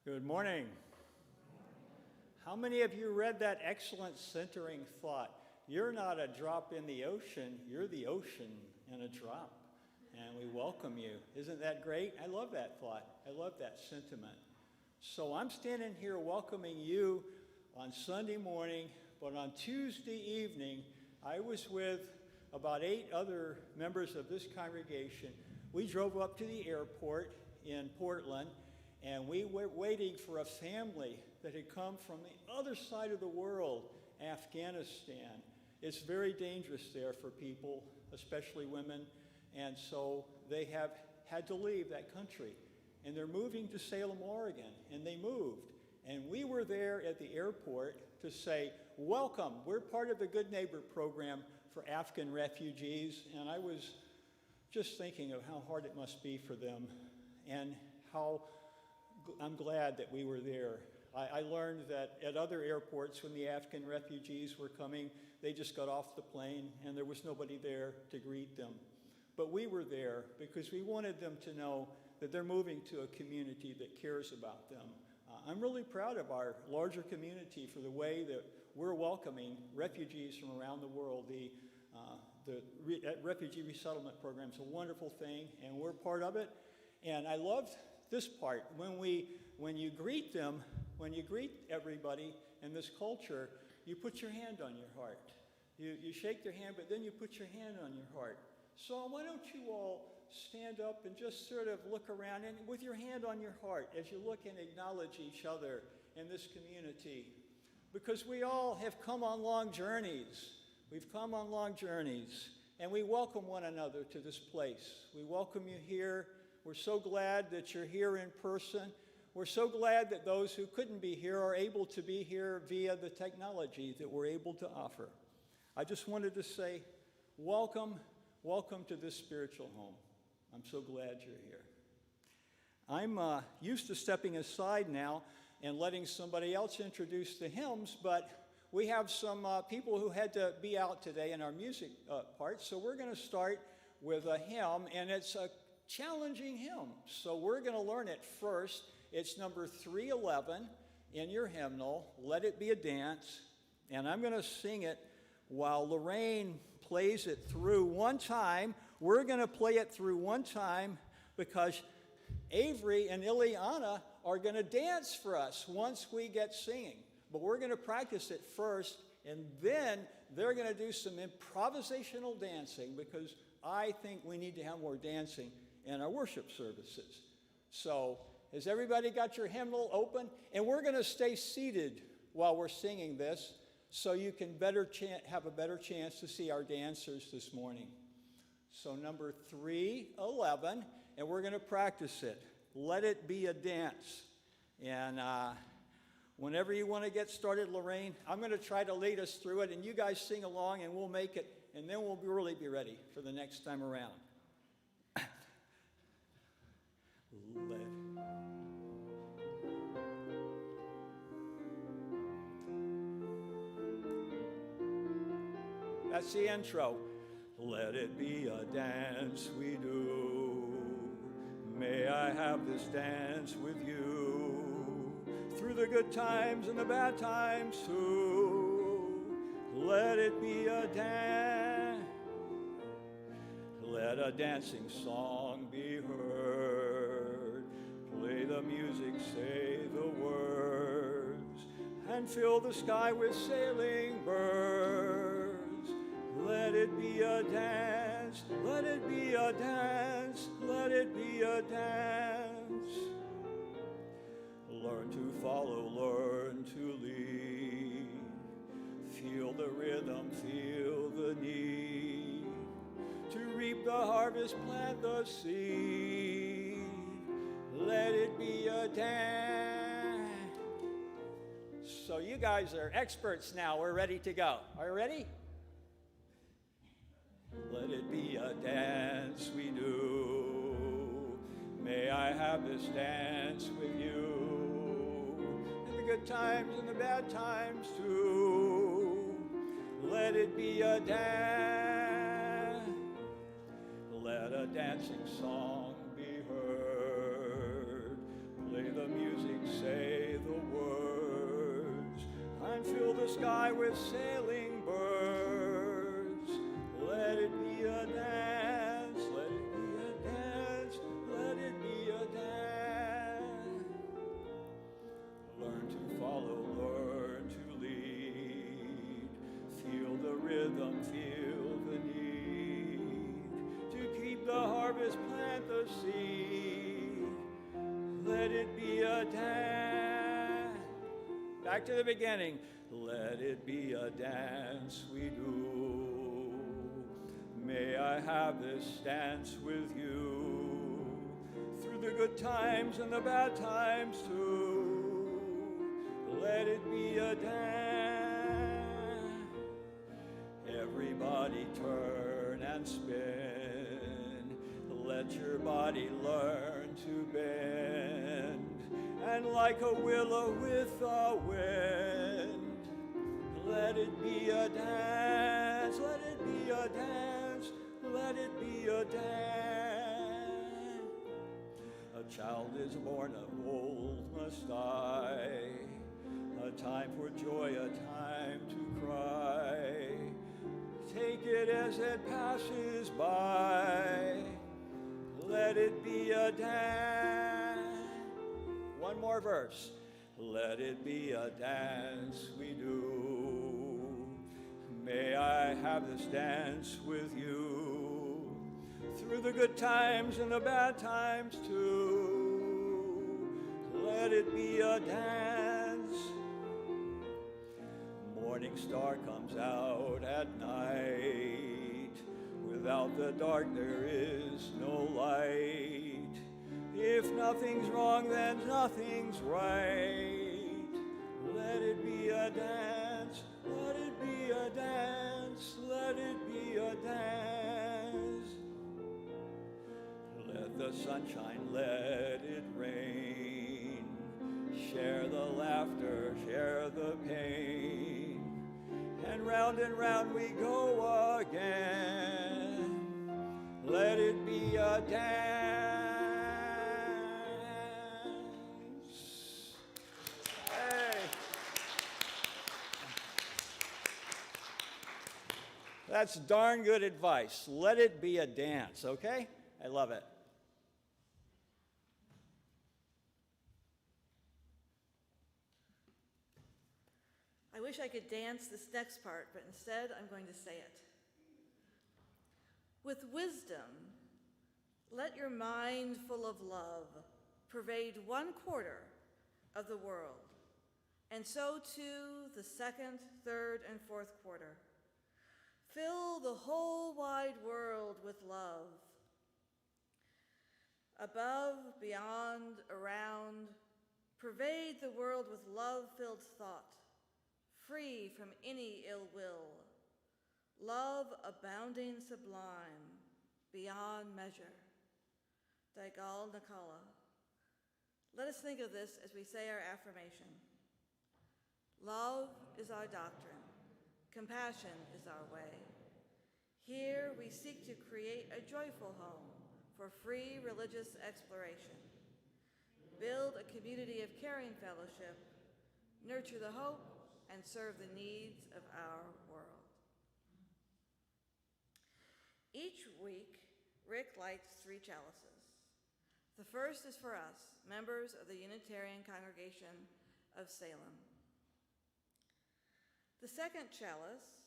Good morning. How many of you read that excellent centering thought? You're not a drop in the ocean, you're the ocean in a drop. And we welcome you. Isn't that great? I love that thought. I love that sentiment. So I'm standing here welcoming you on Sunday morning, but on Tuesday evening, I was with about 8 other members of this congregation. We drove up to the airport in Portland, and we were waiting for a family that had come from the other side of the world, Afghanistan. It's very dangerous there for people, especially women, and so they have had to leave that country. And they're moving to Salem, Oregon, and they moved. And we were there at the airport to say, welcome, we're part of the Good Neighbor program for Afghan refugees, and I was just thinking of how hard it must be for them and how I'm glad that we were there. I learned that at other airports when the Afghan refugees were coming, they just got off the plane and there was nobody there to greet them. But we were there because we wanted them to know that they're moving to a community that cares about them. I'm really proud of our larger community for the way that we're welcoming refugees from around the world. The refugee resettlement program is a wonderful thing, and we're part of it. And I love this part. When you greet them, when you greet everybody in this culture, you put your hand on your heart. You shake their hand, but then you put your hand on your heart. So why don't you all stand up and just sort of look around and with your hand on your heart as you look and acknowledge each other in this community. Because we all have come on long journeys. We've come on long journeys, and we welcome one another to this place. We welcome you here. We're so glad that you're here in person. We're so glad that those who couldn't be here are able to be here via the technology that we're able to offer. I just wanted to say, welcome to this spiritual home. I'm so glad you're here. I'm used to stepping aside now and letting somebody else introduce the hymns, but we have some people who had to be out today in our music part, so we're going to start with a hymn, and it's a challenging hymn. So we're going to learn it first. It's number 311 in your hymnal, Let It Be a Dance, and I'm going to sing it while Lorraine plays it through one time. We're going to play it through one time because Avery and Ileana are going to dance for us once we get singing. But we're going to practice it first, and then they're going to do some improvisational dancing because I think we need to have more dancing in our worship services. So, has everybody got your hymnal open? And we're going to stay seated while we're singing this so you can have a better chance to see our dancers this morning. So number 311, and we're going to practice it. Let it be a dance. And whenever you want to get started, Lorraine, I'm going to try to lead us through it, and you guys sing along, and we'll make it, and then we'll really be ready for the next time around. That's the intro. Let it be a dance we do. May I have this dance with you through the good times and the bad times too. Let it be a dance. Let a dancing song be heard. Play the music, say the words, and fill the sky with sailing birds. Let it be a dance, let it be a dance, let it be a dance. Learn to follow, learn to lead. Feel the rhythm, feel the need. To reap the harvest, plant the seed. Let it be a dance. So you guys are experts now. We're ready to go. Are you ready? Let it be a dance we do. May I have this dance with you. In the good times and the bad times too. Let it be a dance. Let a dancing song be heard. Play the music, say sky with sailing birds. Let it be a dance, let it be a dance, let it be a dance. Learn to follow, learn to lead. Feel the rhythm, feel the need. To keep the harvest, plant the seed. Let it be a dance. Back to the beginning. Let it be a dance we do. May I have this dance with you. Through the good times and the bad times too. Let it be a dance. Everybody turn and spin. Let your body learn to bend. And like a willow with the wind, let it be a dance, let it be a dance, let it be a dance. A child is born, of old must die. A time for joy, a time to cry. Take it as it passes by. Let it be a dance. One more verse. Let it be a dance we do. May I have this dance with you. Through the good times and the bad times too. Let it be a dance. Morning star comes out at night. Without the dark there is no light. If nothing's wrong, then nothing's right. Let it be a dance, let it be a dance, let it be a dance. Let the sunshine, let it rain. Share the laughter, share the pain. And round we go again. Let it be a dance. Hey. That's darn good advice. Let it be a dance, okay? I love it. I wish I could dance this next part, but instead I'm going to say it. With wisdom, let your mind full of love pervade 1/4 of the world, and so too the 2nd, 3rd, and 4th quarter. Fill the whole wide world with love. Above, beyond, around, pervade the world with love-filled thought, free from any ill will, love abounding sublime, beyond measure. Daigal Nakala. Let us think of this as we say our affirmation. Love is our doctrine. Compassion is our way. Here we seek to create a joyful home for free religious exploration. Build a community of caring fellowship, nurture the hope, and serve the needs of our world. Each week, Rick lights 3 chalices. The first is for us, members of the Unitarian Congregation of Salem. The second chalice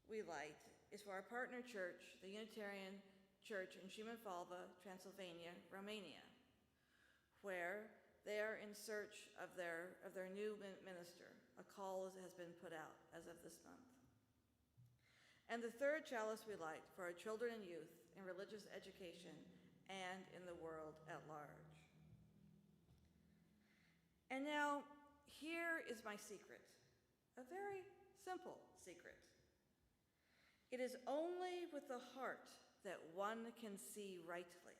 we light is for our partner church, the Unitarian Church in Šibenfalva, Transylvania, Romania, where they are in search of their new minister. A call has been put out as of this month. And the third chalice we light for our children and youth in religious education and in the world at large. And now, here is my secret, a very simple secret. It is only with the heart that one can see rightly.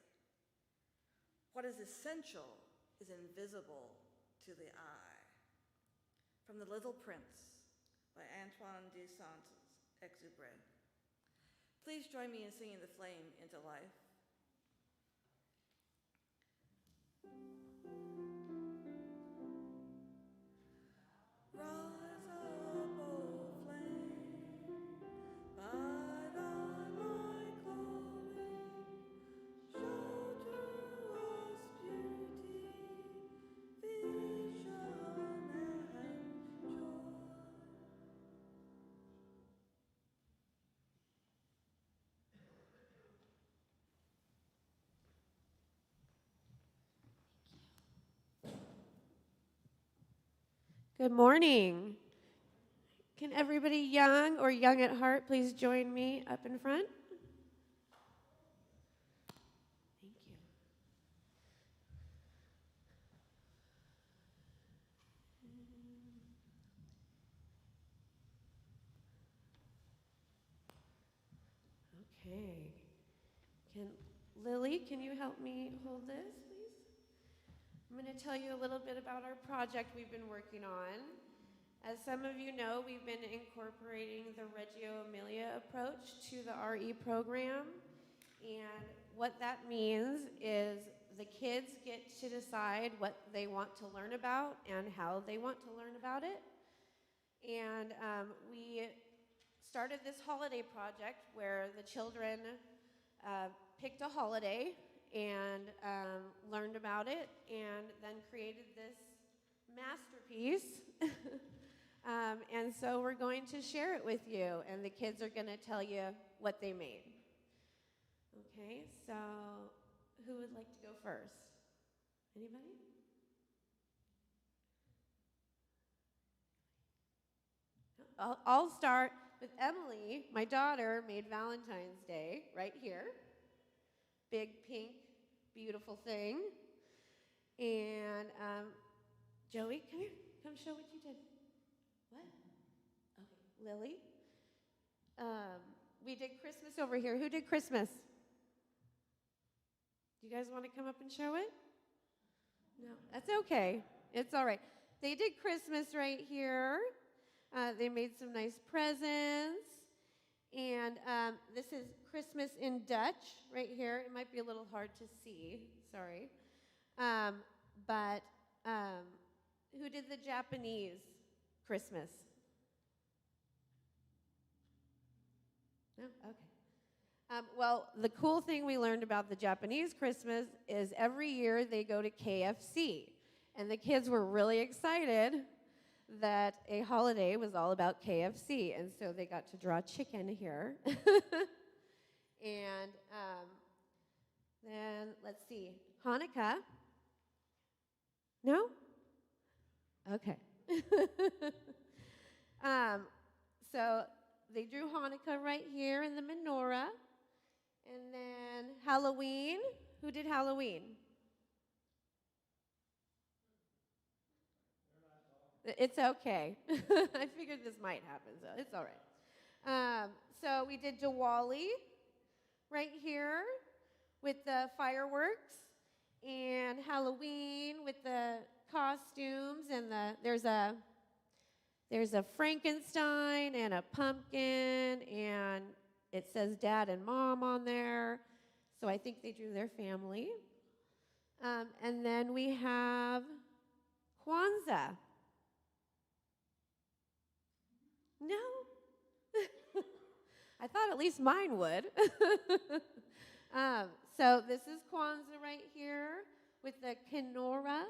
What is essential is invisible to the eye. From The Little Prince by Antoine de Saint-Exupéry. Please join me in singing The Flame into Life. Rise Good morning. Can everybody young or young at heart please join me up in front? Thank you. Okay. Lily, can you help me hold this, please? I'm going to tell you a little bit about our project we've been working on. As some of you know, we've been incorporating the Reggio Emilia approach to the RE program. And what that means is the kids get to decide what they want to learn about and how they want to learn about it. And we started this holiday project where the children picked a holiday and learned about it and then created this masterpiece. And so we're going to share it with you, and the kids are going to tell you what they made. Okay, so who would like to go first? Anybody? I'll start with Emily. My daughter made Valentine's Day right here. Big, pink, beautiful thing. And Joey, come here. Come show what you did. What? Okay, Lily. We did Christmas over here. Who did Christmas? Do you guys want to come up and show it? No, that's okay. It's all right. They did Christmas right here. They made some nice presents. And this is Christmas in Dutch right here. It might be a little hard to see. Sorry. But who did the Japanese Christmas? No? Okay. Well, the cool thing we learned about the Japanese Christmas is every year they go to KFC. And the kids were really excited that a holiday was all about KFC. And so they got to draw chicken here. And then, let's see, Hanukkah. No? Okay. So they drew Hanukkah right here in the menorah. And then Halloween. Who did Halloween? It's okay. I figured this might happen, so it's all right. So we did Diwali right here with the fireworks, and Halloween with the costumes, and there's a Frankenstein and a pumpkin, and it says Dad and Mom on there. So I think they drew their family. And then we have Kwanzaa. No? I thought at least mine would. So this is Kwanzaa right here with the Kenora,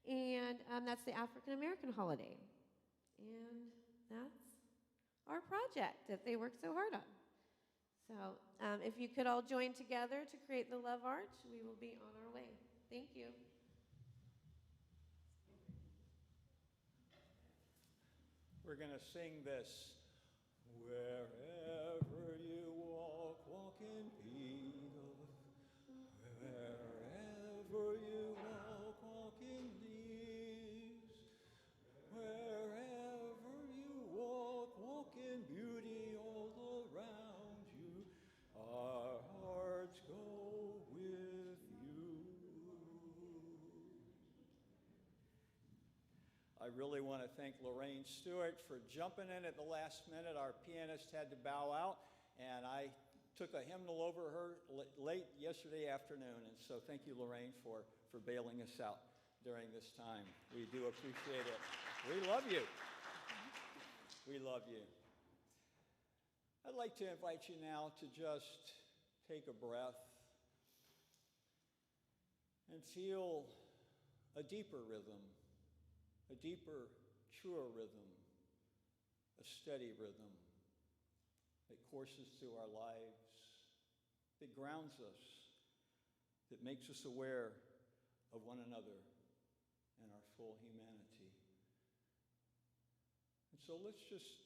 and that's the African American holiday. And that's our project that they worked so hard on. So if you could all join together to create the Love Arch, we will be on our way. Thank you. We're going to sing this. Wherever you walk, walk in peace. Wherever you walk, walk in peace. Wherever you walk, walk in beauty all around you. Our hearts go with you. I really want to thank Lorraine Stewart for jumping in at the last minute. Our pianist had to bow out, and I took a hymnal over her late yesterday afternoon. And so thank you, Lorraine, for bailing us out during this time. We do appreciate it. We love you. We love you. I'd like to invite you now to just take a breath and feel a deeper rhythm. A deeper, truer rhythm, a steady rhythm that courses through our lives, that grounds us, that makes us aware of one another and our full humanity. so let's just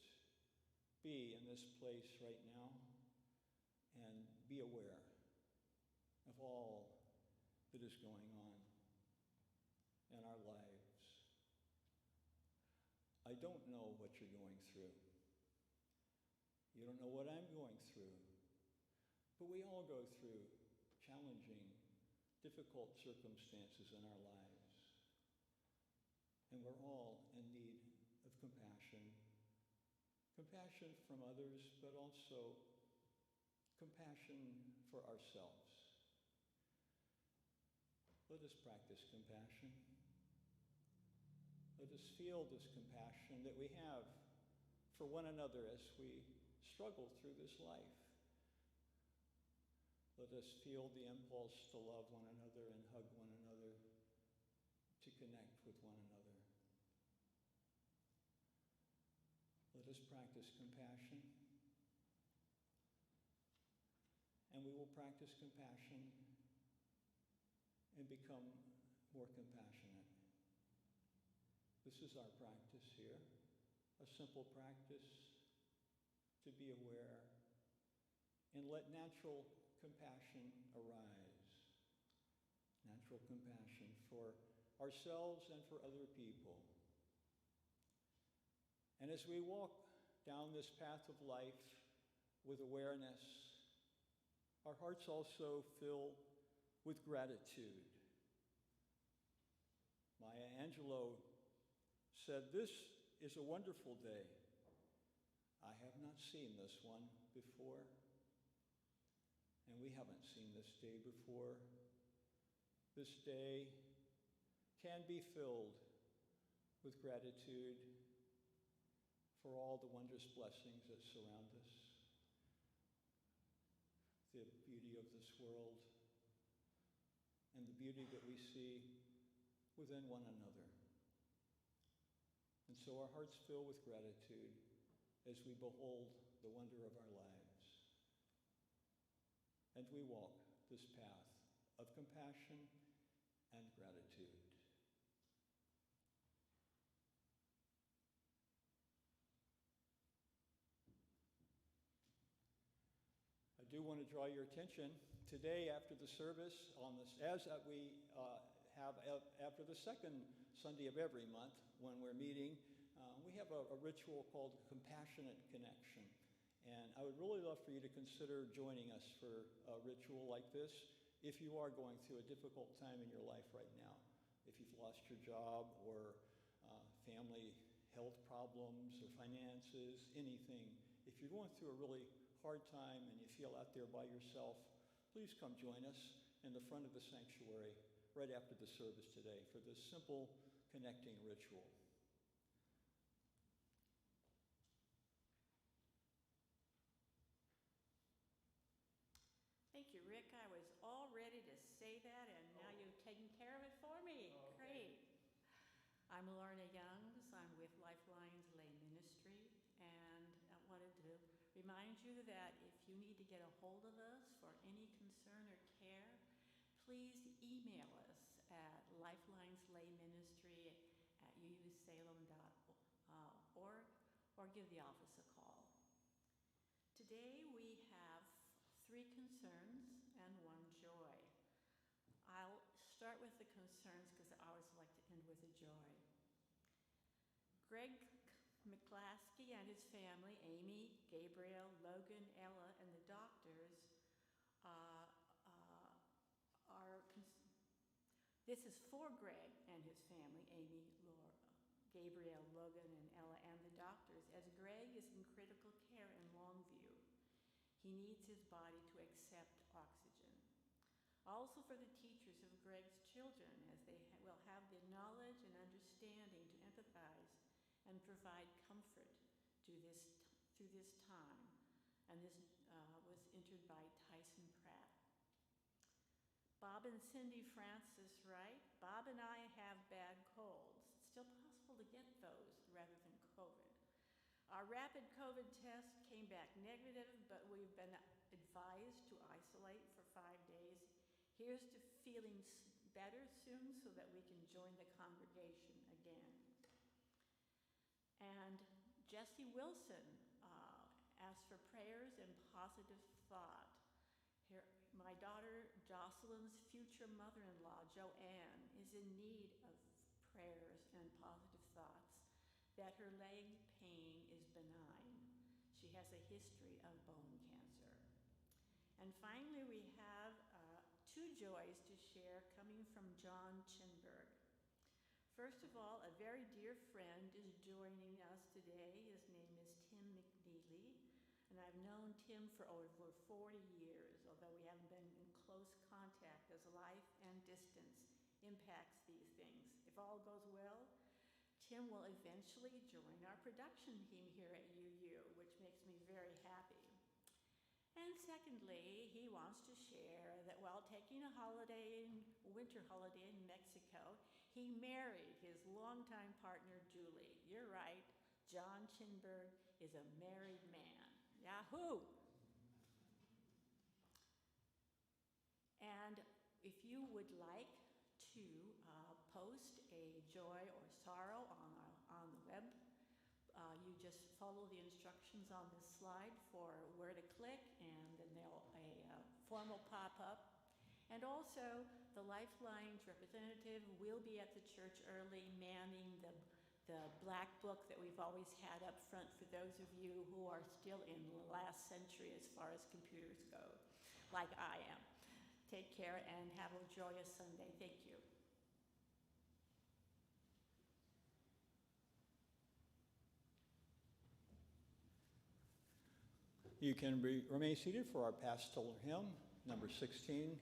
be in this place right now and be aware of all that is going on in our lives. I don't know what you're going through. You don't know what I'm going through. But we all go through challenging, difficult circumstances in our lives. And we're all in need of compassion. Compassion from others, but also compassion for ourselves. Let us practice compassion. Let us feel this compassion that we have for one another as we struggle through this life. Let us feel the impulse to love one another and hug one another, to connect with one another. Let us practice compassion. And we will practice compassion and become more compassionate. This is our practice here, a simple practice to be aware and let natural compassion arise. Natural compassion for ourselves and for other people. And as we walk down this path of life with awareness, our hearts also fill with gratitude. Maya Angelou said, "This is a wonderful day. I have not seen this one before." And we haven't seen this day before. This day can be filled with gratitude for all the wondrous blessings that surround us, the beauty of this world, and the beauty that we see within one another. And so our hearts fill with gratitude as we behold the wonder of our lives. And we walk this path of compassion and gratitude. I do want to draw your attention today after the service on this, as we have after the second Sunday of every month when we're meeting, we have a ritual called Compassionate Connection. And I would really love for you to consider joining us for a ritual like this if you are going through a difficult time in your life right now. If you've lost your job or family health problems or finances, anything. If you're going through a really hard time and you feel out there by yourself, please come join us in the front of the sanctuary right after the service today for this simple connecting ritual. Thank you, Rick. I was all ready to say that, and now you've taken care of it for me. Okay. Great. I'm Lorna Youngs. I'm with Lifelines Lay Ministry, and I wanted to remind you that if you need to get a hold of us for any concern or care, please email us at lifelineslayministry@uusalem.org or give the office a call. Today we have 3 concerns and 1 joy. I'll start with the concerns because I always like to end with a joy. Greg McClaskey and his family, Amy, Gabriel, Logan, Ella, and the doctors this is for Greg and his family, Amy, Laura, Gabriel, Logan, and Ella, and the doctors, as Greg is in critical care in Longview. He needs his body to accept oxygen. Also for the teachers of Greg's children, as they will have the knowledge and understanding to empathize and provide comfort through this time. And this was entered by Tyson Pratt. Bob and Cindy Francis write, Bob and I have bad colds. It's still possible to get those rather than COVID. Our rapid COVID test came back negative, but we've been advised to isolate for 5 days. Here's to feeling better soon so that we can join the congregation again. And Jessie Wilson asked for prayers and positive thought. My daughter Jocelyn's future mother-in-law, Joanne, is in need of prayers and positive thoughts that her leg pain is benign. She has a history of bone cancer. And finally, we have two joys to share coming from John Chinberg. First of all, a very dear friend is joining us today. His name is Tim McNeely, and I've known Tim for over 40 years, although we haven't been in close contact as life and distance impacts these things. If all goes well, Tim will eventually join our production team here at UU, which makes me very happy. And secondly, he wants to share that while taking a winter holiday in Mexico, he married his longtime partner, Julie. You're right, John Chinberg is a married man. Yahoo! And if you would like to post a joy or sorrow on the web, you just follow the instructions on this slide for where to click, and then a form will pop up. And also, the Lifeline's representative will be at the church early, manning the black book that we've always had up front for those of you who are still in the last century as far as computers go, like I am. Take care and have a joyous Sunday. Thank you. You can remain seated for our pastoral hymn, number 16.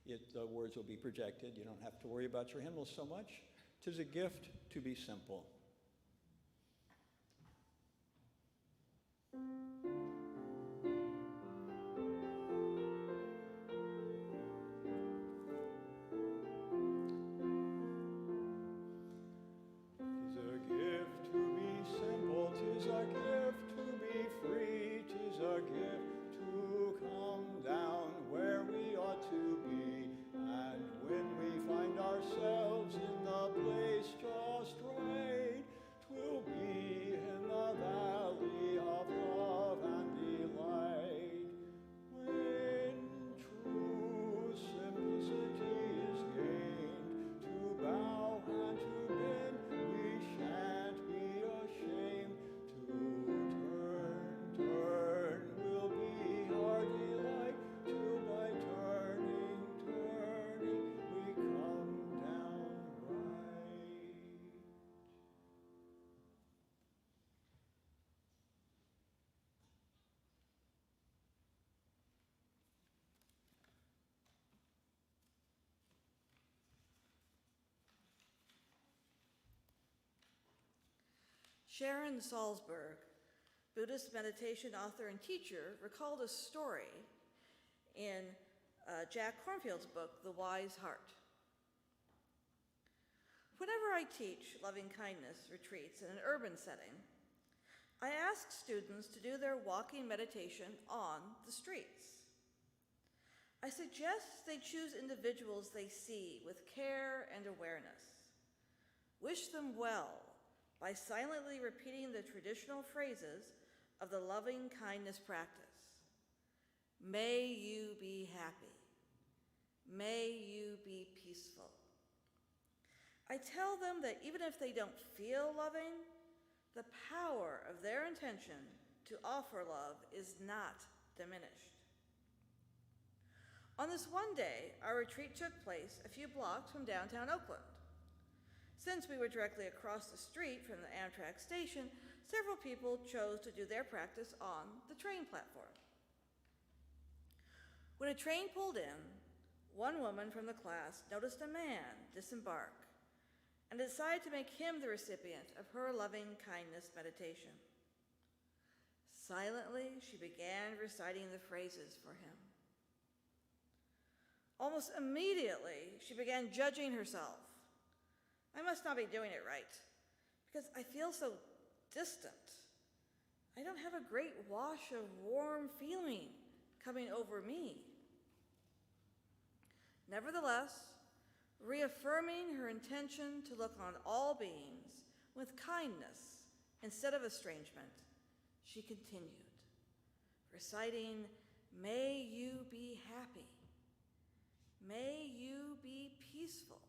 The words will be projected. You don't have to worry about your hymnal so much. 'Tis a gift to be simple. Sharon Salzberg, Buddhist meditation author and teacher, recalled a story in Jack Kornfield's book, The Wise Heart. Whenever I teach loving kindness retreats in an urban setting, I ask students to do their walking meditation on the streets. I suggest they choose individuals they see with care and awareness. Wish them well by silently repeating the traditional phrases of the loving kindness practice. May you be happy. May you be peaceful. I tell them that even if they don't feel loving, the power of their intention to offer love is not diminished. On this one day, our retreat took place a few blocks from downtown Oakland. Since we were directly across the street from the Amtrak station, several people chose to do their practice on the train platform. When a train pulled in, one woman from the class noticed a man disembark and decided to make him the recipient of her loving kindness meditation. Silently, she began reciting the phrases for him. Almost immediately, she began judging herself. I must not be doing it right, because I feel so distant. I don't have a great wash of warm feeling coming over me. Nevertheless, reaffirming her intention to look on all beings with kindness instead of estrangement, she continued, reciting, "May you be happy. May you be peaceful."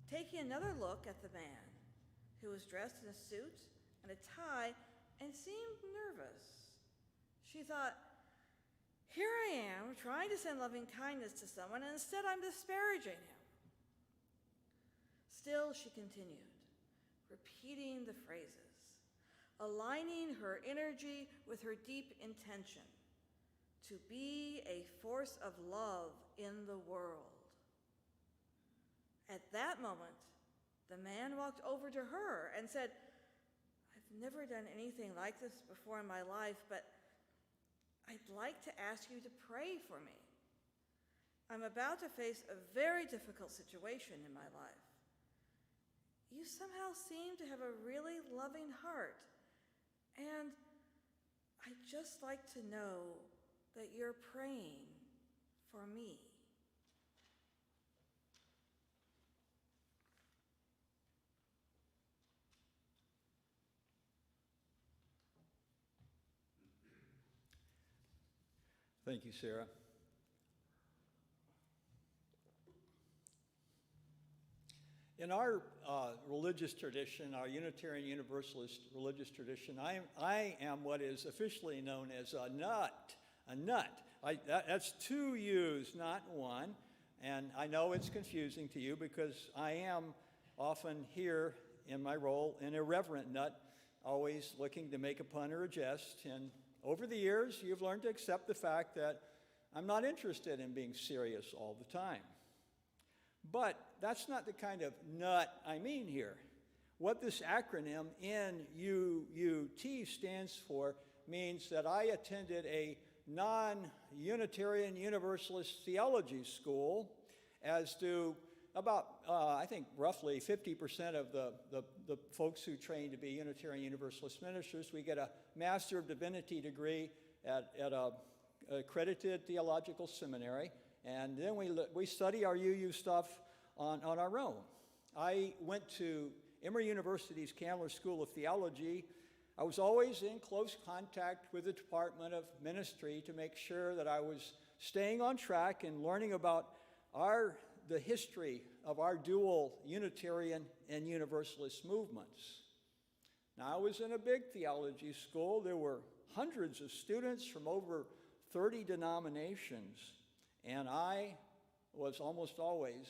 Taking another look at the man, who was dressed in a suit and a tie and seemed nervous, she thought, here I am trying to send loving kindness to someone, and instead I'm disparaging him. Still, she continued, repeating the phrases, aligning her energy with her deep intention to be a force of love in the world. At that moment, the man walked over to her and said, "I've never done anything like this before in my life, but I'd like to ask you to pray for me. I'm about to face a very difficult situation in my life. You somehow seem to have a really loving heart, and I'd just like to know that you're praying for me." Thank you, Sarah. In our religious tradition, our Unitarian Universalist religious tradition, I am what is officially known as a nut. A nut. That's two U's, not one. And I know it's confusing to you because I am often here in my role an irreverent nut, always looking to make a pun or a jest. And over the years, you've learned to accept the fact that I'm not interested in being serious all the time. But that's not the kind of nut I mean here. What this acronym NUUT stands for means that I attended a non-Unitarian Universalist theology school, as do about, I think, roughly 50% of the folks who train to be Unitarian Universalist ministers. We get a Master of Divinity degree at a accredited theological seminary, and then we study our UU stuff on our own. I went to Emory University's Candler School of Theology. I was always in close contact with the Department of Ministry to make sure that I was staying on track and learning about the history of our dual Unitarian and Universalist movements. Now, I was in a big theology school. There were hundreds of students from over 30 denominations, and I was almost always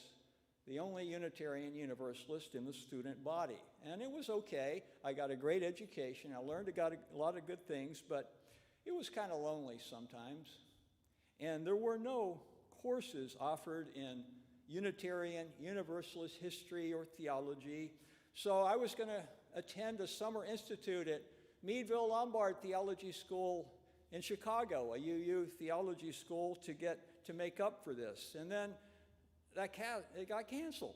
the only Unitarian Universalist in the student body. And it was okay. I got a great education. I learned a lot of good things, but it was kind of lonely sometimes. And there were no courses offered in Unitarian Universalist history or theology. So I was going to attend a summer institute at Meadville Lombard Theology School in Chicago, a UU theology school, to make up for this. And then it got canceled.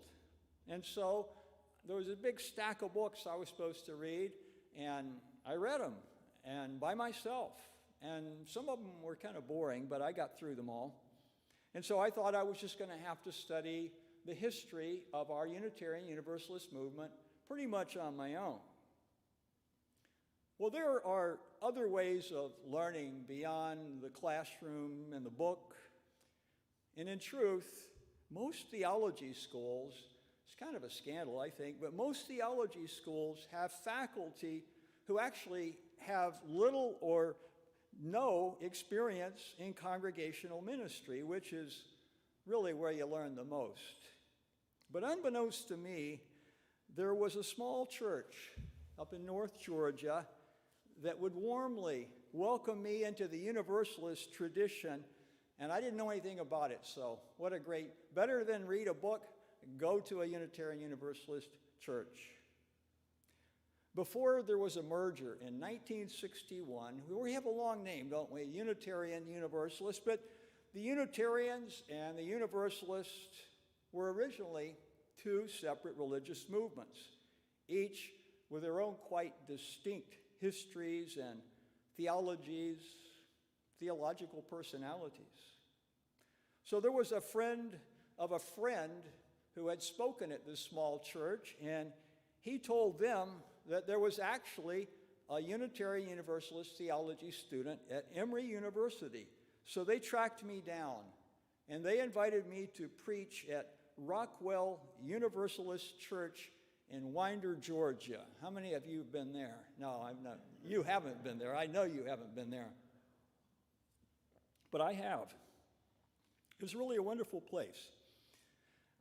And so there was a big stack of books I was supposed to read, and I read them, and by myself. And some of them were kind of boring, but I got through them all. And so I thought I was just going to have to study the history of our Unitarian Universalist movement pretty much on my own. Well, there are other ways of learning beyond the classroom and the book. And in truth, most theology schools, it's kind of a scandal, I think, but most theology schools have faculty who actually have little or no experience in congregational ministry, which is really where you learn the most. But unbeknownst to me, there was a small church up in North Georgia that would warmly welcome me into the Universalist tradition, and I didn't know anything about it, so what a great, better than read a book, go to a Unitarian Universalist church. Before there was a merger in 1961, we have a long name, don't we? Unitarian Universalist, but the Unitarians and the Universalists were originally two separate religious movements, each with their own quite distinct histories and theologies, theological personalities. So there was a friend of a friend who had spoken at this small church, and he told them that there was actually a Unitarian Universalist theology student at Emory University. So they tracked me down, and they invited me to preach at Rockwell Universalist Church in Winder, Georgia. How many of you have been there? No, I'm not. You haven't been there. I know you haven't been there. But I have. It was really a wonderful place.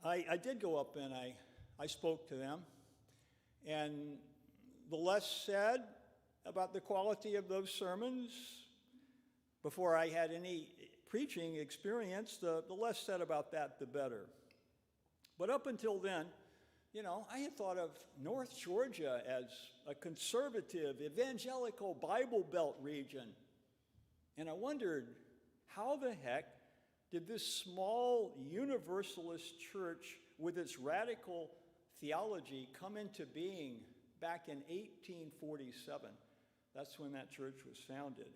I did go up and I spoke to them, and the less said about the quality of those sermons, before I had any preaching experience, the less said about that, the better. But up until then, you know, I had thought of North Georgia as a conservative, evangelical, Bible Belt region. And I wondered, how the heck did this small Universalist church with its radical theology come into being back in 1847? That's when that church was founded.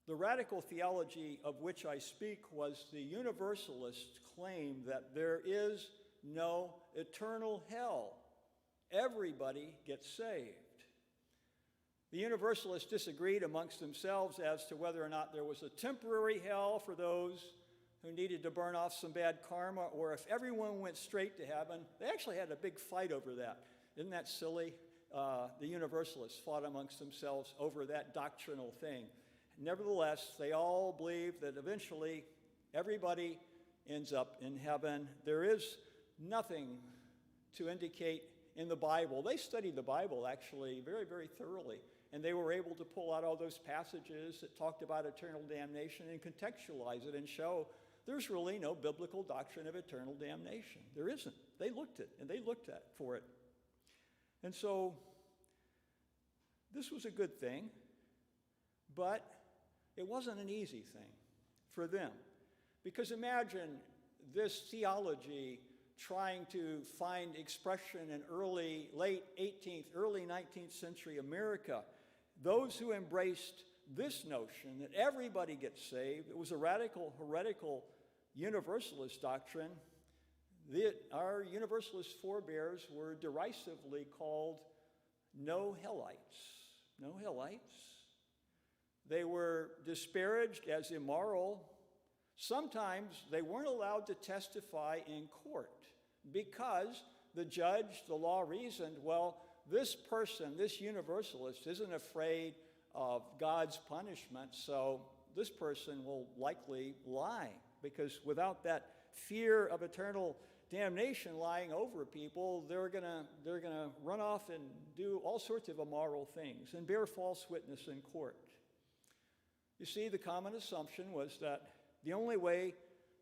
The radical theology of which I speak was the Universalist claim that there is no eternal hell. Everybody gets saved. The Universalists disagreed amongst themselves as to whether or not there was a temporary hell for those who needed to burn off some bad karma, or if everyone went straight to heaven. They actually had a big fight over that. Isn't that silly? The Universalists fought amongst themselves over that doctrinal thing. Nevertheless, they all believe that eventually everybody ends up in heaven. There is nothing to indicate in the Bible. They studied the Bible actually very, very thoroughly, and they were able to pull out all those passages that talked about eternal damnation and contextualize it and show there's really no biblical doctrine of eternal damnation. There isn't. They looked for it. And so this was a good thing, but it wasn't an easy thing for them. Because imagine this theology trying to find expression in late 18th, early 19th century America. Those who embraced this notion that everybody gets saved, it was a radical, heretical Universalist doctrine. Our Universalist forebears were derisively called no-hellites. No-hellites. They were disparaged as immoral. Sometimes they weren't allowed to testify in court because the judge, the law reasoned, well, this person, this Universalist, isn't afraid of God's punishment, so this person will likely lie, because without that fear of eternal damnation lying over people, they're gonna run off and do all sorts of immoral things and bear false witness in court. You see, the common assumption was that the only way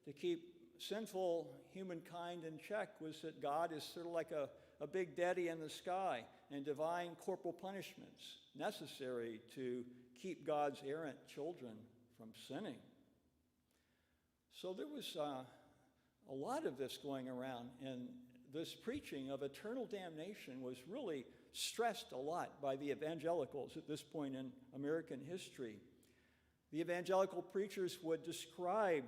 to keep sinful humankind in check was that God is sort of like a big daddy in the sky, and divine corporal punishments necessary to keep God's errant children from sinning. So there was a lot of this going around, and this preaching of eternal damnation was really stressed a lot by the evangelicals at this point in American history. The evangelical preachers would describe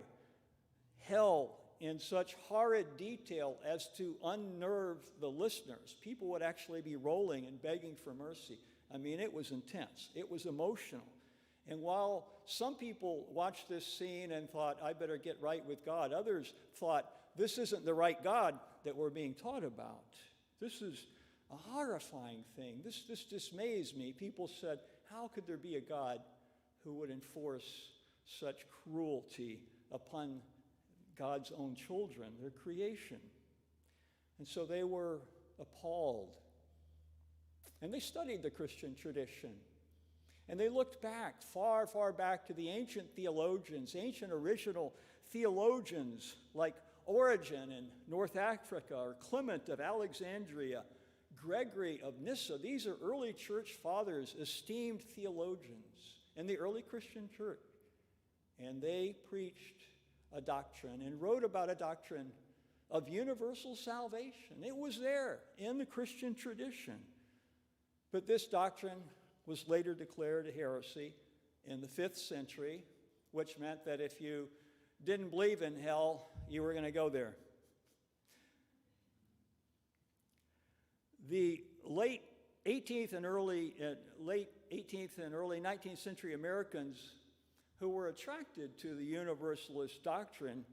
hell in such horrid detail as to unnerve the listeners. People would actually be rolling and begging for mercy. I mean, it was intense. It was emotional. And while some people watched this scene and thought, I better get right with God, others thought, this isn't the right God that we're being taught about. This is a horrifying thing. This dismays me. People said, how could there be a God who would enforce such cruelty upon God's own children, their creation? And so they were appalled. And they studied the Christian tradition. And they looked back, far, far back to the ancient theologians, ancient original theologians like Origen in North Africa, or Clement of Alexandria, Gregory of Nyssa. These are early church fathers, esteemed theologians in the early Christian church. And they preached a doctrine and wrote about a doctrine of universal salvation. It was there in the Christian tradition. But this doctrine was later declared a heresy in the 5th century, which meant that if you didn't believe in hell, you were going to go there. The late late 18th and early 19th century Americans who were attracted to the Universalist doctrine,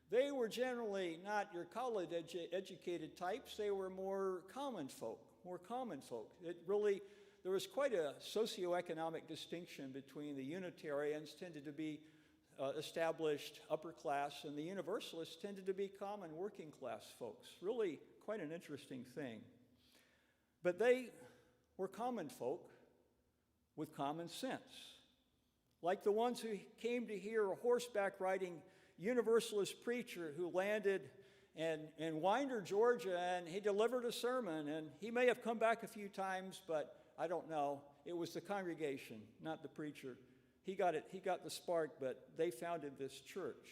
they were generally not your college educated types. They were more common folk. There was quite a socioeconomic distinction between the Unitarians tended to be established upper class, and the Universalists tended to be common working class folks. Really quite an interesting thing. But they were common folk with common sense, like the ones who came to hear a horseback riding Universalist preacher who landed in Winder, Georgia, and he delivered a sermon, and he may have come back a few times, but I don't know. It was the congregation, not the preacher. He got the spark, but they founded this church.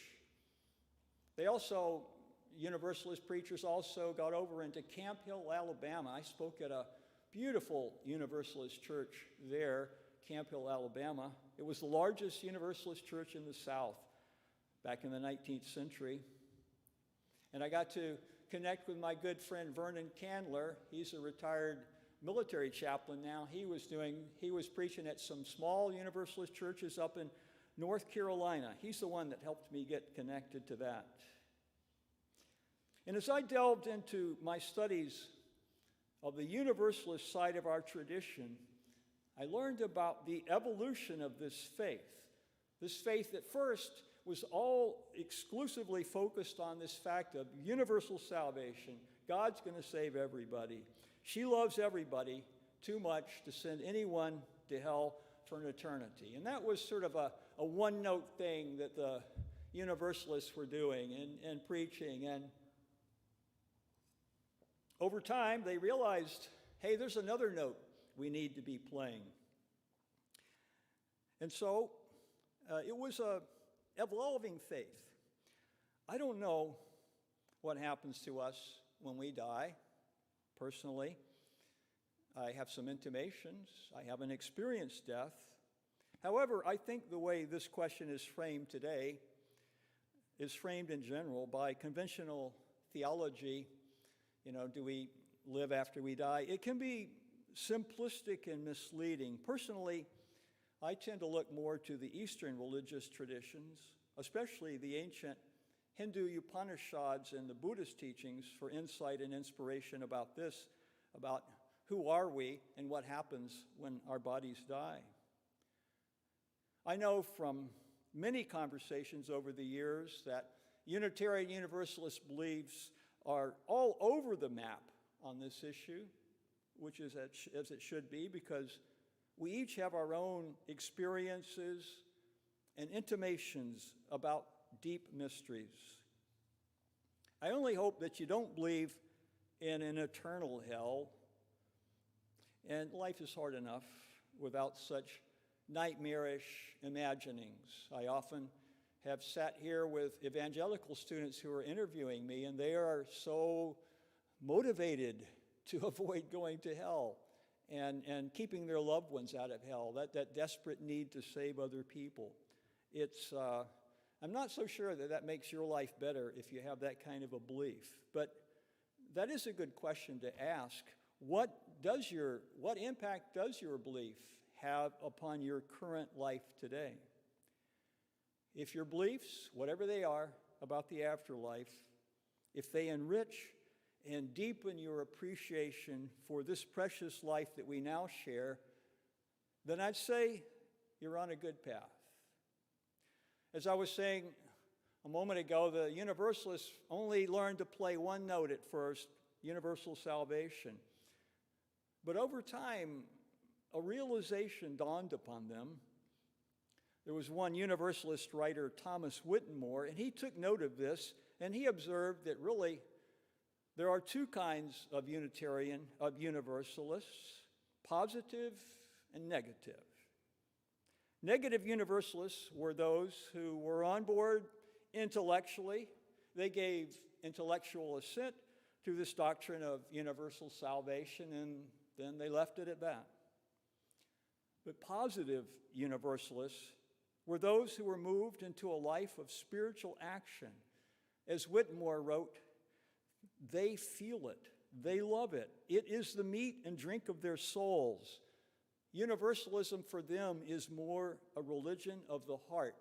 Universalist preachers also got over into Camp Hill, Alabama. I spoke at a beautiful Universalist church there, Camp Hill, Alabama. It was the largest Universalist church in the South back in the 19th century. And I got to connect with my good friend Vernon Candler. He's a retired military chaplain now. He was preaching at some small Universalist churches up in North Carolina. He's the one that helped me get connected to that. And as I delved into my studies of the Universalist side of our tradition, I learned about the evolution of this faith. This faith at first was all exclusively focused on this fact of universal salvation. God's going to save everybody. She loves everybody too much to send anyone to hell for an eternity. And that was sort of a one-note thing that the Universalists were doing and preaching. And over time, they realized, hey, there's another note we need to be playing. And so it was a evolving faith. I don't know what happens to us when we die, personally. I have some intimations. I haven't experienced death. However, I think the way this question is framed today is framed in general by conventional theology. Do we live after we die? It can be simplistic and misleading. Personally, I tend to look more to the Eastern religious traditions, especially the ancient Hindu Upanishads and the Buddhist teachings for insight and inspiration about this, about who are we and what happens when our bodies die. I know from many conversations over the years that Unitarian Universalist beliefs are all over the map on this issue, which is as it should be, because we each have our own experiences and intimations about deep mysteries. I only hope that you don't believe in an eternal hell, and life is hard enough without such nightmarish imaginings. I often have sat here with evangelical students who are interviewing me, and they are so motivated to avoid going to hell and keeping their loved ones out of hell, that desperate need to save other people. I'm not so sure that makes your life better if you have that kind of a belief, but that is a good question to ask. What impact does your belief have upon your current life today? If your beliefs, whatever they are, about the afterlife, if they enrich and deepen your appreciation for this precious life that we now share, then I'd say you're on a good path. As I was saying a moment ago, the Universalists only learned to play one note at first, universal salvation. But over time, a realization dawned upon them. There was one Universalist writer, Thomas Whittemore, and he took note of this, and he observed that really there are two kinds of Universalists, positive and negative. Negative Universalists were those who were on board intellectually. They gave intellectual assent to this doctrine of universal salvation, and then they left it at that. But positive Universalists were those who were moved into a life of spiritual action. As Whittemore wrote, they feel it. They love it. It is the meat and drink of their souls. Universalism for them is more a religion of the heart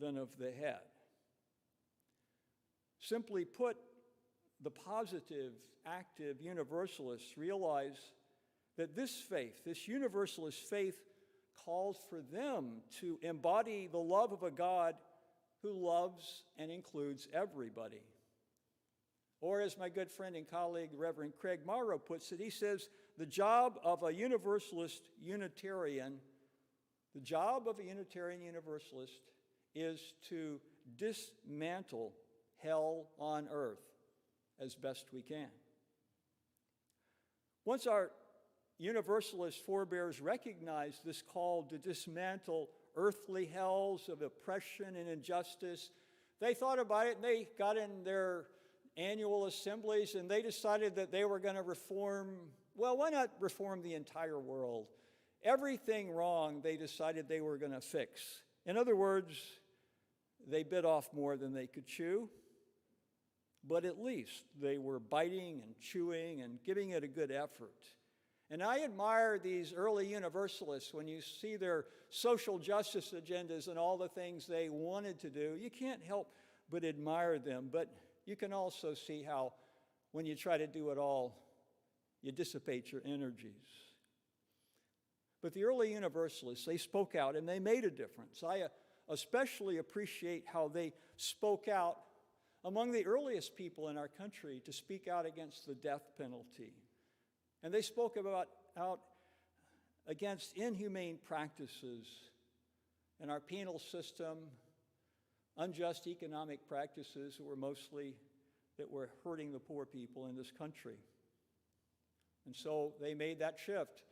than of the head. Simply put, the positive, active universalists realize that this faith, this universalist faith, calls for them to embody the love of a God who loves and includes everybody. Or as my good friend and colleague, Reverend Craig Morrow puts it, he says, the job of a Universalist Unitarian, the job of a Unitarian Universalist is to dismantle hell on earth as best we can. Once our Universalist forebears recognized this call to dismantle earthly hells of oppression and injustice, they thought about it and they got in their annual assemblies and they decided that they were going to reform, well, why not reform the entire world? Everything wrong they decided they were going to fix. In other words, they bit off more than they could chew, but at least they were biting and chewing and giving it a good effort. And I admire these early Universalists when you see their social justice agendas and all the things they wanted to do. You can't help but admire them, but you can also see how when you try to do it all, you dissipate your energies. But the early Universalists, they spoke out and they made a difference. I especially appreciate how they spoke out among the earliest people in our country to speak out against the death penalty. And they spoke out against inhumane practices in our penal system, unjust economic practices that were hurting the poor people in this country. And so they made that shift.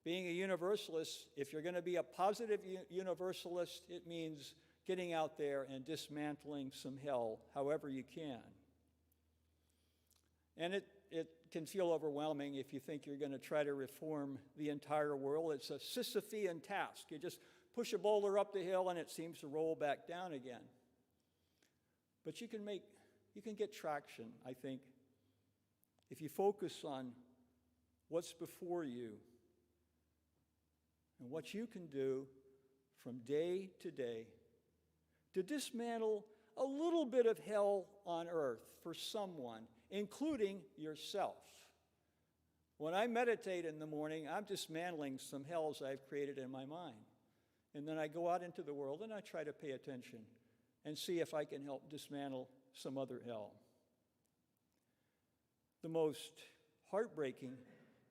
Being a Universalist, if you're going to be a positive Universalist, it means getting out there and dismantling some hell however you can. And it can feel overwhelming if you think you're going to try to reform the entire world. It's a Sisyphean task. You just push a boulder up the hill and it seems to roll back down again. But you can get traction, I think, if you focus on what's before you and what you can do from day to day to dismantle a little bit of hell on earth for someone, including yourself. When I meditate in the morning, I'm dismantling some hells I've created in my mind. And then I go out into the world and I try to pay attention and see if I can help dismantle some other hell. The most heartbreaking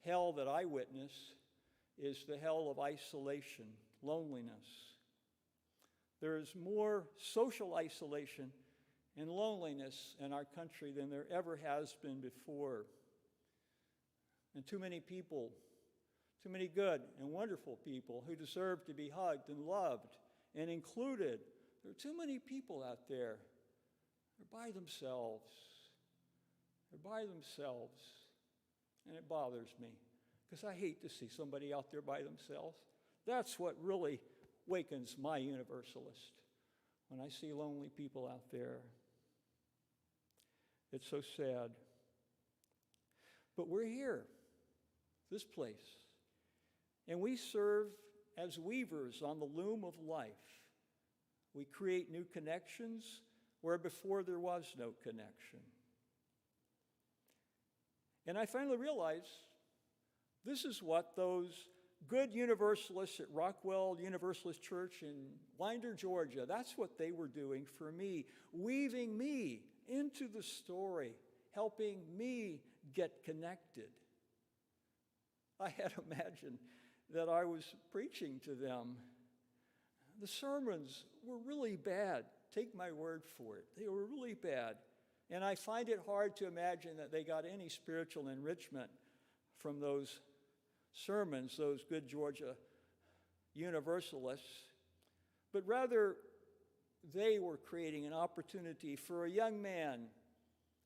hell that I witness is the hell of isolation, loneliness. There is more social isolation and loneliness in our country than there ever has been before. And too many people, too many good and wonderful people who deserve to be hugged and loved and included. There are too many people out there. They're by themselves. They're by themselves. And it bothers me because I hate to see somebody out there by themselves. That's what really wakens my Universalist, when I see lonely people out there. It's so sad. But we're here, this place, and we serve as weavers on the loom of life. We create new connections where before there was no connection. And I finally realized this is what those good Universalists at Rockwell Universalist Church in Winder, Georgia, that's what they were doing for me, weaving me into the story, helping me get connected. I had imagined that I was preaching to them. The sermons were really bad. Take my word for it. They were really bad. And I find it hard to imagine that they got any spiritual enrichment from those sermons, those good Georgia Universalists, but rather they were creating an opportunity for a young man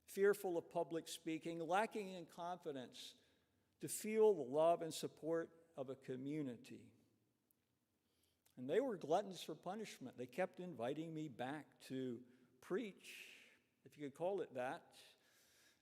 fearful of public speaking, lacking in confidence, to feel the love and support of a community. And they were gluttons for punishment. They kept inviting me back to preach, if you could call it that.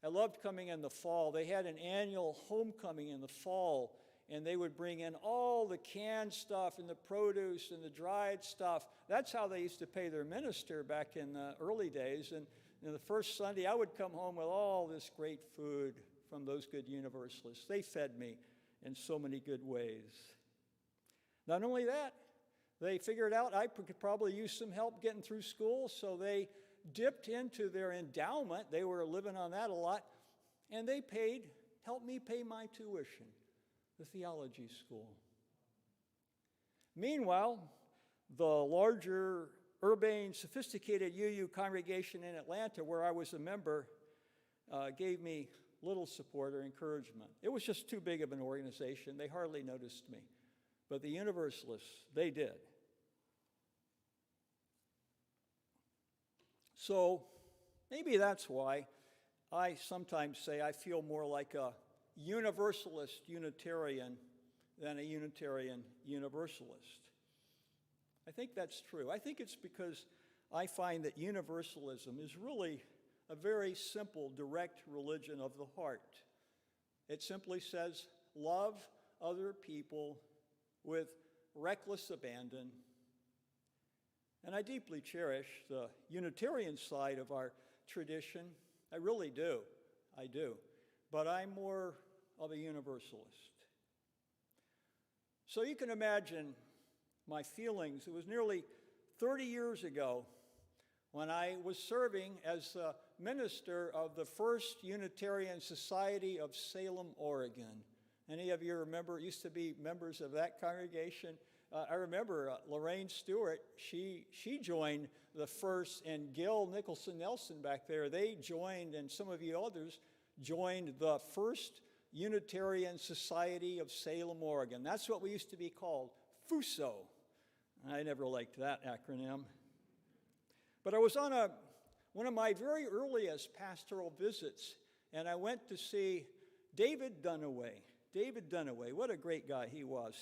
I loved coming in the fall. They had an annual homecoming in the fall, and they would bring in all the canned stuff and the produce and the dried stuff. That's how they used to pay their minister back in the early days. And the first Sunday, I would come home with all this great food from those good Universalists. They fed me in so many good ways. Not only that, they figured out I could probably use some help getting through school, so they dipped into their endowment. They were living on that a lot, and they helped me pay my tuition, the theology school. Meanwhile, the larger, urbane, sophisticated UU congregation in Atlanta, where I was a member, gave me little support or encouragement. It was just too big of an organization. They hardly noticed me. But the Universalists, they did. So maybe that's why I sometimes say I feel more like a Universalist Unitarian than a Unitarian Universalist. I think that's true. I think it's because I find that Universalism is really a very simple, direct religion of the heart. It simply says, love other people with reckless abandon. And I deeply cherish the Unitarian side of our tradition. I really do. I do. But I'm more of a Universalist. So you can imagine my feelings. It was nearly 30 years ago when I was serving as a minister of the First Unitarian Society of Salem, Oregon. Any of you remember, used to be members of that congregation? I remember Lorraine Stewart, she joined the first, and Gil Nicholson Nelson back there, they joined, and some of you others joined the First Unitarian Society of Salem, Oregon. That's what we used to be called, FUSO. I never liked that acronym. But I was on one of my very earliest pastoral visits, and I went to see David Dunaway. David Dunaway, what a great guy he was.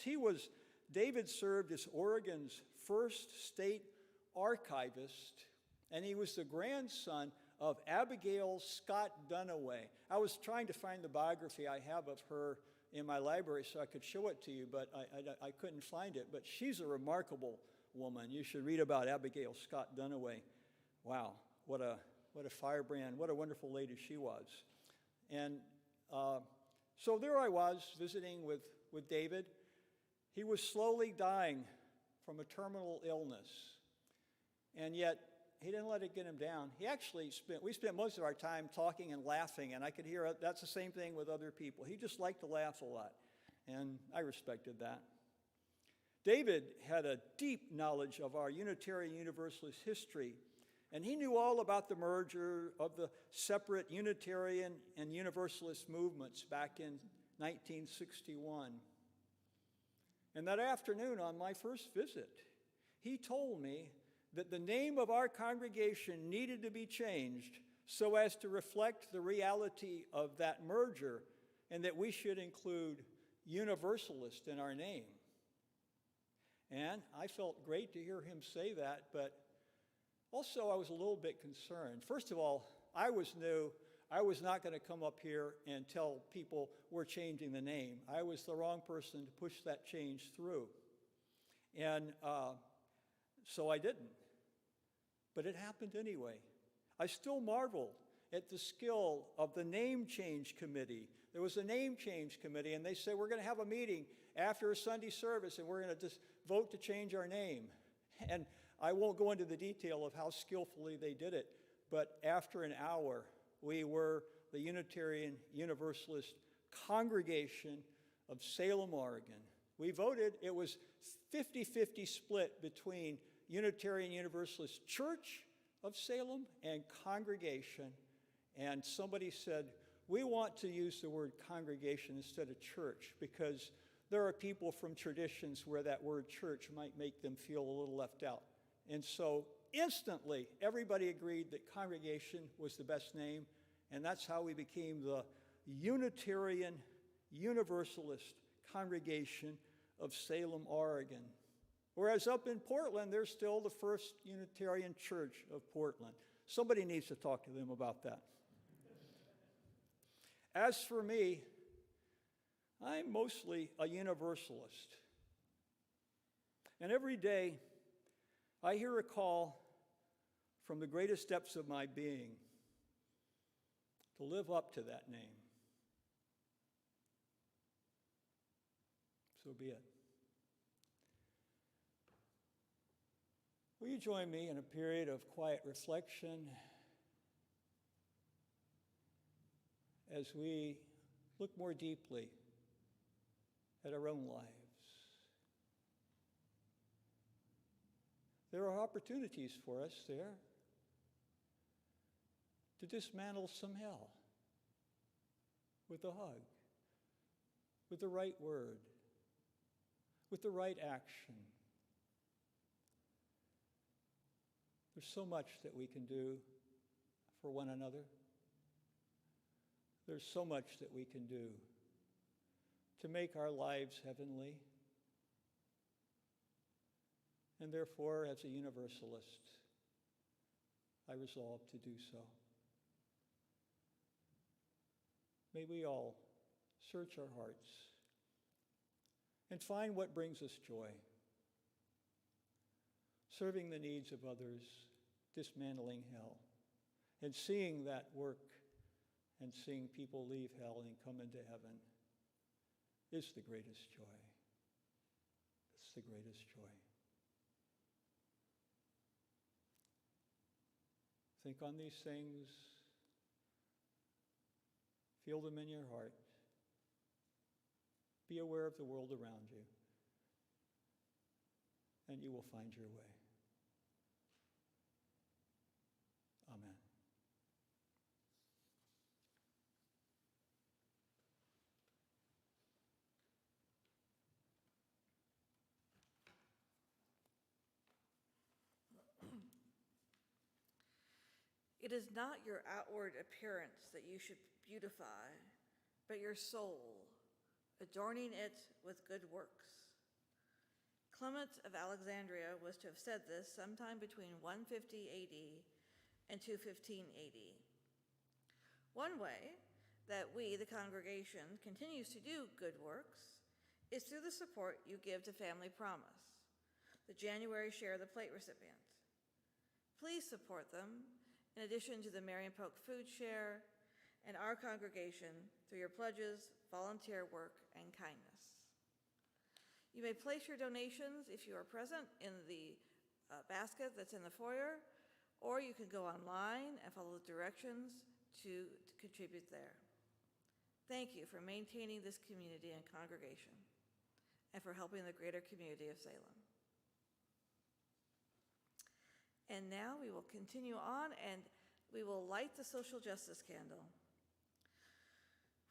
David served as Oregon's first state archivist, and he was the grandson of Abigail Scott Dunaway. I was trying to find the biography I have of her in my library so I could show it to you, but I couldn't find it. But she's a remarkable woman. You should read about Abigail Scott Dunaway. Wow, what a firebrand, what a wonderful lady she was. And so there I was visiting with David. He was slowly dying from a terminal illness, and yet he didn't let it get him down. We spent most of our time talking and laughing, and I could hear that's the same thing with other people. He just liked to laugh a lot, and I respected that. David had a deep knowledge of our Unitarian Universalist history, and he knew all about the merger of the separate Unitarian and Universalist movements back in 1961. And that afternoon on my first visit, he told me that the name of our congregation needed to be changed so as to reflect the reality of that merger, and that we should include Universalist in our name. And I felt great to hear him say that, but also I was a little bit concerned. First of all, I was new. I was not going to come up here and tell people we're changing the name. I was the wrong person to push that change through. And so I didn't. But it happened anyway. I still marvel at the skill of the name change committee. There was a name change committee, and they said, we're going to have a meeting after a Sunday service, and we're going to just vote to change our name. And I won't go into the detail of how skillfully they did it, but after an hour, we were the Unitarian Universalist Congregation of Salem, Oregon. We voted. It was 50-50 split between Unitarian Universalist Church of Salem and congregation. And somebody said, we want to use the word congregation instead of church because there are people from traditions where that word church might make them feel a little left out. And so instantly, everybody agreed that congregation was the best name, and that's how we became the Unitarian Universalist Congregation of Salem, Oregon. Whereas up in Portland, there's still the First Unitarian Church of Portland. Somebody needs to talk to them about that. As for me, I'm mostly a universalist. And every day, I hear a call from the greatest depths of my being to live up to that name. So be it. Will you join me in a period of quiet reflection as we look more deeply at our own lives? There are opportunities for us there to dismantle some hell with a hug, with the right word, with the right action. There's so much that we can do for one another. There's so much that we can do to make our lives heavenly. And therefore, as a universalist, I resolve to do so. May we all search our hearts and find what brings us joy. Serving the needs of others, dismantling hell, and seeing that work and seeing people leave hell and come into heaven is the greatest joy. It's the greatest joy. Think on these things. Feel them in your heart. Be aware of the world around you, and you will find your way. Amen. It is not your outward appearance that you should beautify, but your soul, adorning it with good works. Clement of Alexandria was to have said this sometime between 150 AD and 215 AD. One way that we, the congregation, continues to do good works is through the support you give to Family Promise, the January Share the Plate recipient. Please support them, in addition to the Marion Polk Food Share and our congregation, through your pledges, volunteer work, and kindness. You may place your donations, if you are present, in the basket that's in the foyer, or you can go online and follow the directions to contribute there. Thank you for maintaining this community and congregation, and for helping the greater community of Salem. And now we will continue on, and we will light the social justice candle.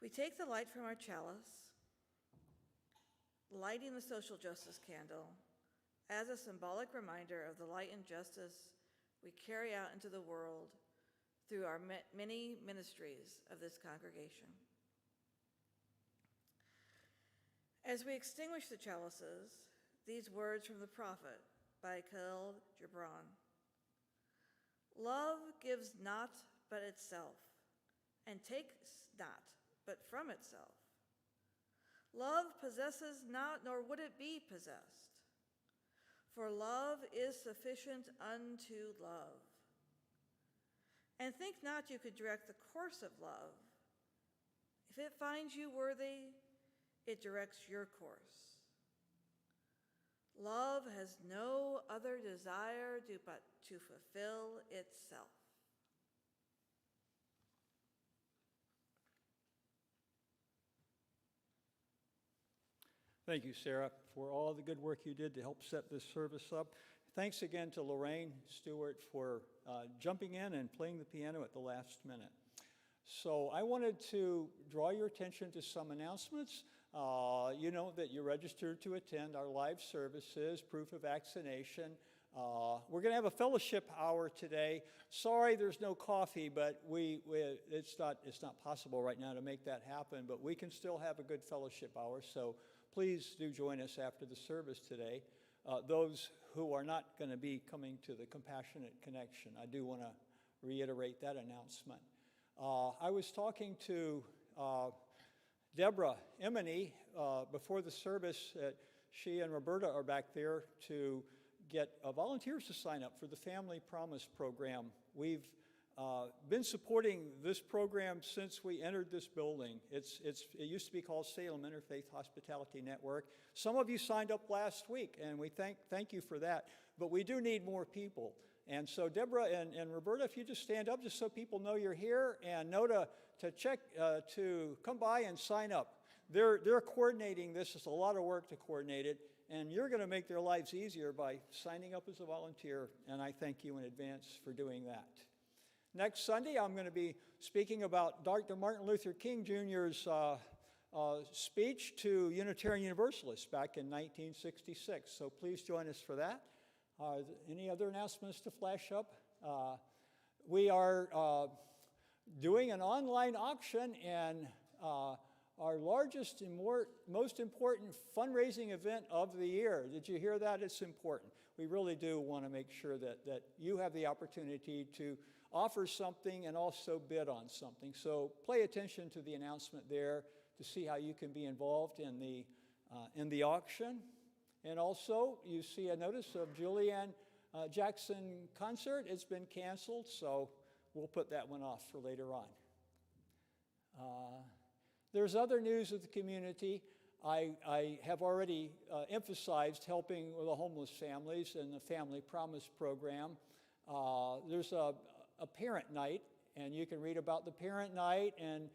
We take the light from our chalice, lighting the social justice candle as a symbolic reminder of the light and justice we carry out into the world through our many ministries of this congregation. As we extinguish the chalices, these words from the prophet by Khalil Gibran. Love gives not but itself, and takes not but from itself. Love possesses not, nor would it be possessed. For love is sufficient unto love. And think not you could direct the course of love. If it finds you worthy, it directs your course. Love has no other desire but to fulfill itself. Thank you, Sarah, for all the good work you did to help set this service up. Thanks again to Lorraine Stewart for jumping in and playing the piano at the last minute. So I wanted to draw your attention to some announcements. You know that you're registered to attend our live services, proof of vaccination. We're going to have a fellowship hour today. Sorry there's no coffee, but it's not possible right now to make that happen, but we can still have a good fellowship hour, so please do join us after the service today. Those who are not going to be coming to the Compassionate Connection, I do want to reiterate that announcement. I was talking to Deborah Emeny, before the service, she and Roberta are back there to get volunteers to sign up for the Family Promise Program. We've been supporting this program since we entered this building. It used to be called Salem Interfaith Hospitality Network. Some of you signed up last week, and we thank you for that. But we do need more people. And so Deborah and Roberta, if you just stand up just so people know you're here and know to check, to come by and sign up. They're coordinating this. It's a lot of work to coordinate it. And you're going to make their lives easier by signing up as a volunteer. And I thank you in advance for doing that. Next Sunday, I'm going to be speaking about Dr. Martin Luther King Jr.'s speech to Unitarian Universalists back in 1966. So please join us for that. Any other announcements to flash up? We are doing an online auction, and our largest and most important fundraising event of the year. Did you hear that? It's important. We really do want to make sure that you have the opportunity to offer something and also bid on something. So pay attention to the announcement there to see how you can be involved in the auction. And also, you see a notice of Julianne Jackson concert. It's been canceled, so we'll put that one off for later on. There's other news of the community. I have already emphasized helping with the homeless families and the Family Promise Program. There's a parent night, and you can read about the parent night and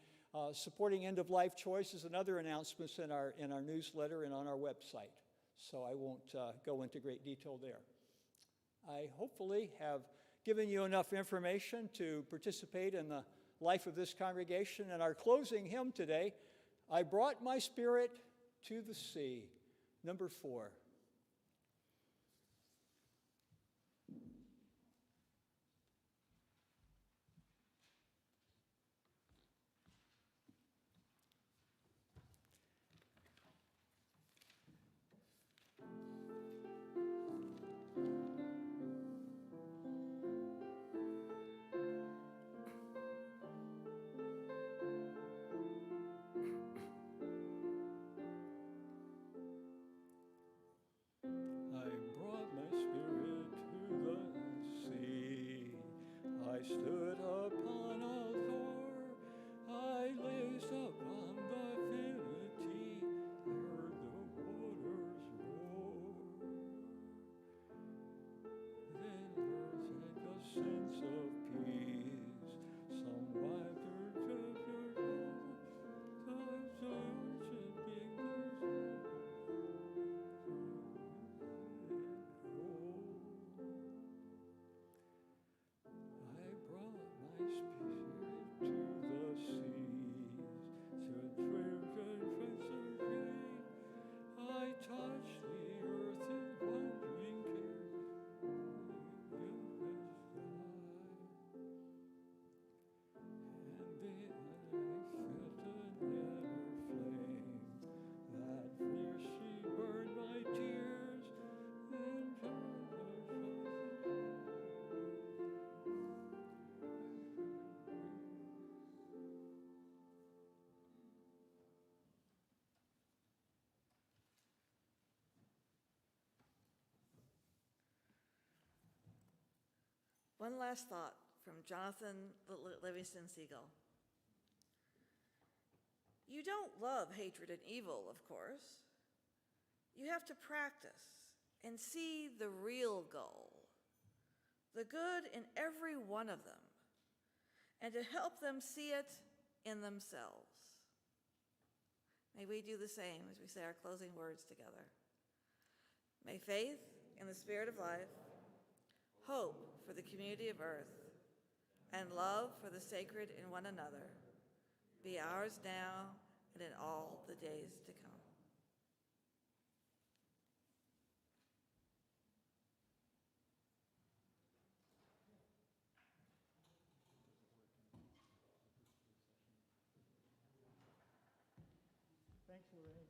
supporting end-of-life choices and other announcements in our newsletter and on our website. So I won't go into great detail there. I hopefully have given you enough information to participate in the life of this congregation. And our closing hymn today, I Brought My Spirit to the Sea, number 4. Stood upon a shore, I gazed upon the infinity, heard the waters roar. Then earth had a sense of peace, some wider treasure, One last thought from Jonathan Livingston Seagull. You don't love hatred and evil, of course. You have to practice and see the real goal, the good in every one of them, and to help them see it in themselves. May we do the same as we say our closing words together. May faith in the Spirit of life, hope for the community of earth, and love for the sacred in one another be ours now and in all the days to come. Thanks, Lorraine.